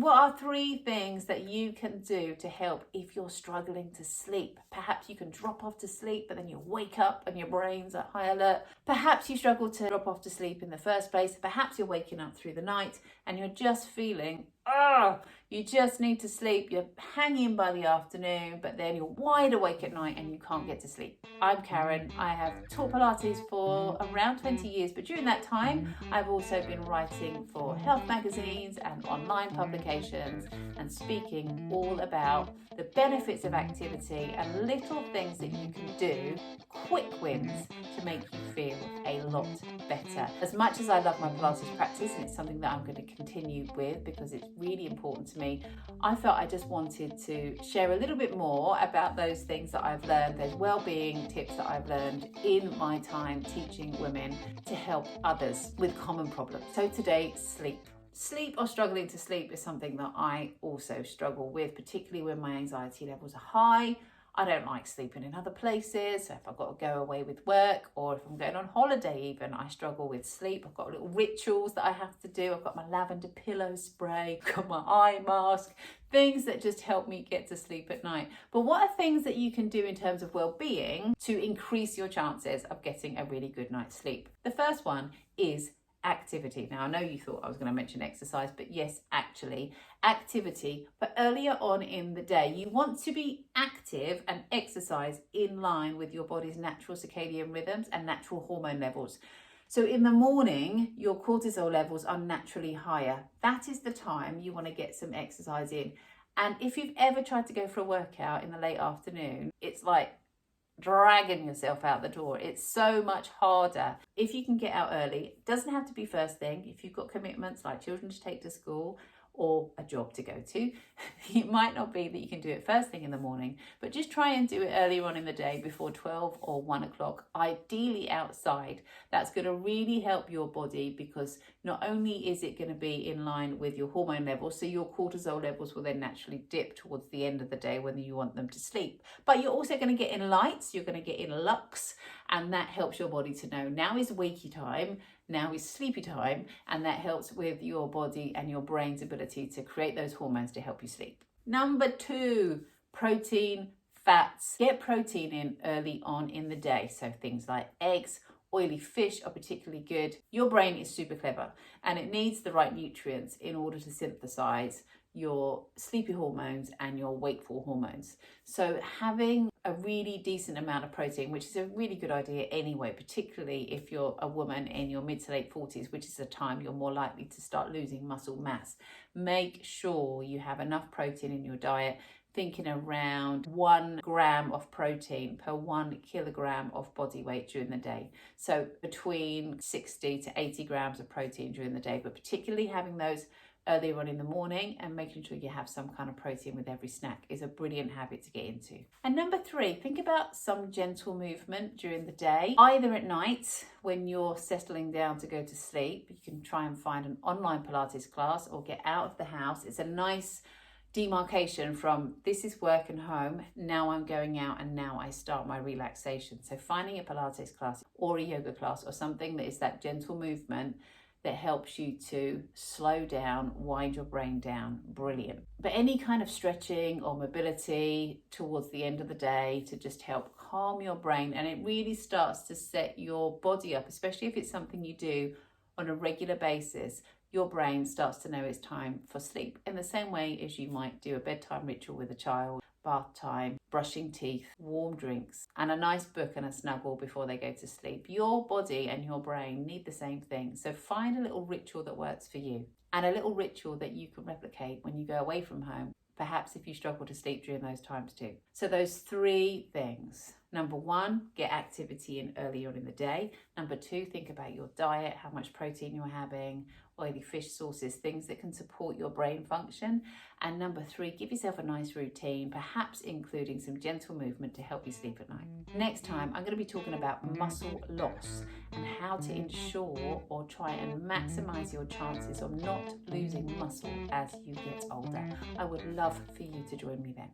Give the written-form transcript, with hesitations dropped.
What are 3 things that you can do to help if you're struggling to sleep? Perhaps you can drop off to sleep, but then you wake up and your brain's at high alert. Perhaps you struggle to drop off to sleep in the first place. Perhaps you're waking up through the night and you're just feeling, you just need to sleep. You're hanging by the afternoon, but then you're wide awake at night and you can't get to sleep. I'm Karen. I have taught Pilates for around 20 years, but during that time, I've also been writing for health magazines and online publications and speaking all about the benefits of activity and little things that you can do, quick wins, to make you feel a lot better. As much as I love my Pilates practice, and it's something that I'm going to continue with because it's really important to me, I felt I just wanted to share a little bit more about those things that I've learned, those well-being tips that I've learned in my time teaching women to help others with common problems. So today, sleep. Sleep or struggling to sleep is something that I also struggle with, particularly when my anxiety levels are high. I don't like sleeping in other places. So if I've got to go away with work or if I'm going on holiday even, I struggle with sleep. I've got little rituals that I have to do. I've got my lavender pillow spray, I've got my eye mask, things that just help me get to sleep at night. But what are things that you can do in terms of well-being to increase your chances of getting a really good night's sleep? The first one is activity. Now, I know you thought I was going to mention exercise, but yes, actually, activity. But earlier on in the day, you want to be active and exercise in line with your body's natural circadian rhythms and natural hormone levels. So in the morning, your cortisol levels are naturally higher. That is the time you want to get some exercise in. And if you've ever tried to go for a workout in the late afternoon, it's like dragging yourself out the door. It's so much harder. If you can get out early, it doesn't have to be first thing. If you've got commitments like children to take to school or a job to go to, it might not be that you can do it first thing in the morning, but just try and do it earlier on in the day before 12 or 1 o'clock, ideally outside. That's going to really help your body because not only is it going to be in line with your hormone levels, so your cortisol levels will then naturally dip towards the end of the day when you want them to sleep, but you're also going to get in lights, you're going to get in lux, and that helps your body to know now is wakey time, now is sleepy time, and that helps with your body and your brain's ability to create those hormones to help you sleep. Number 2, protein, fats. Get protein in early on in the day. So things like eggs, oily fish are particularly good. Your brain is super clever and it needs the right nutrients in order to synthesize your sleepy hormones and your wakeful hormones. So having a really decent amount of protein, which is a really good idea anyway, particularly if you're a woman in your mid to late 40s, which is the time you're more likely to start losing muscle mass. Make sure you have enough protein in your diet, thinking around 1 gram of protein per 1 kilogram of body weight during the day. So between 60 to 80 grams of protein during the day, but particularly having those earlier on in the morning and making sure you have some kind of protein with every snack is a brilliant habit to get into. And number 3, think about some gentle movement during the day, either at night when you're settling down to go to sleep. You can try and find an online Pilates class or get out of the house. It's a nice demarcation from this is work and home, now I'm going out and now I start my relaxation. So finding a Pilates class or a yoga class or something that is that gentle movement that helps you to slow down, wind your brain down, brilliant. But any kind of stretching or mobility towards the end of the day to just help calm your brain, and it really starts to set your body up, especially if it's something you do on a regular basis. Your brain starts to know it's time for sleep in the same way as you might do a bedtime ritual with a child, bath time, brushing teeth, warm drinks, and a nice book and a snuggle before they go to sleep. Your body and your brain need the same thing. So find a little ritual that works for you and a little ritual that you can replicate when you go away from home, perhaps if you struggle to sleep during those times too. So those 3 things. Number 1, get activity in early on in the day. Number 2, think about your diet, how much protein you're having, oily fish sources, things that can support your brain function. And number 3, give yourself a nice routine, perhaps including some gentle movement to help you sleep at night. Next time, I'm going to be talking about muscle loss and how to ensure or try and maximize your chances of not losing muscle as you get older. I would love for you to join me then.